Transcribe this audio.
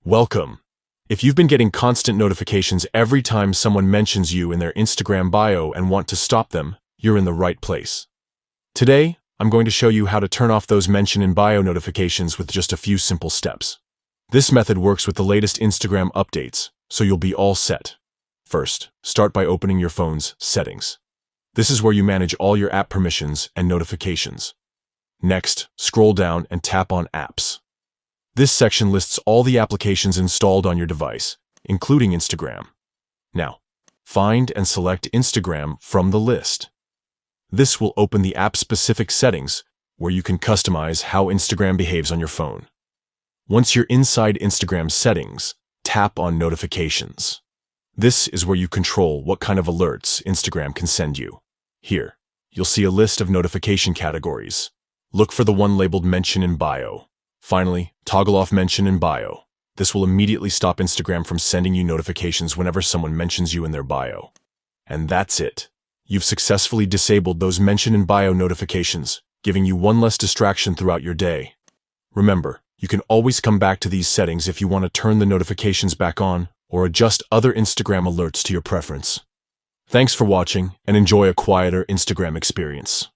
Welcome. If you've been getting constant notifications every time someone mentions you in their Instagram bio and want to stop them, you're in the right place. Today, I'm going to show you how to turn off those mention in bio notifications with just a few simple steps. This method works with the latest Instagram updates, so you'll be all set. First, start by opening your phone's settings. This is where you manage all your app permissions and notifications. Next, scroll down and tap on Apps. This section lists all the applications installed on your device, including Instagram. Now, find and select Instagram from the list. This will open the app-specific settings, where you can customize how Instagram behaves on your phone. Once you're inside Instagram settings, tap on Notifications. This is where you control what kind of alerts Instagram can send you. Here, you'll see a list of notification categories. Look for the one labeled Mention in Bio. Finally, toggle off Mention in Bio. This will immediately stop Instagram from sending you notifications whenever someone mentions you in their bio. And that's it. You've successfully disabled those Mention in Bio notifications, giving you one less distraction throughout your day. Remember, you can always come back to these settings if you want to turn the notifications back on or adjust other Instagram alerts to your preference. Thanks for watching and enjoy a quieter Instagram experience.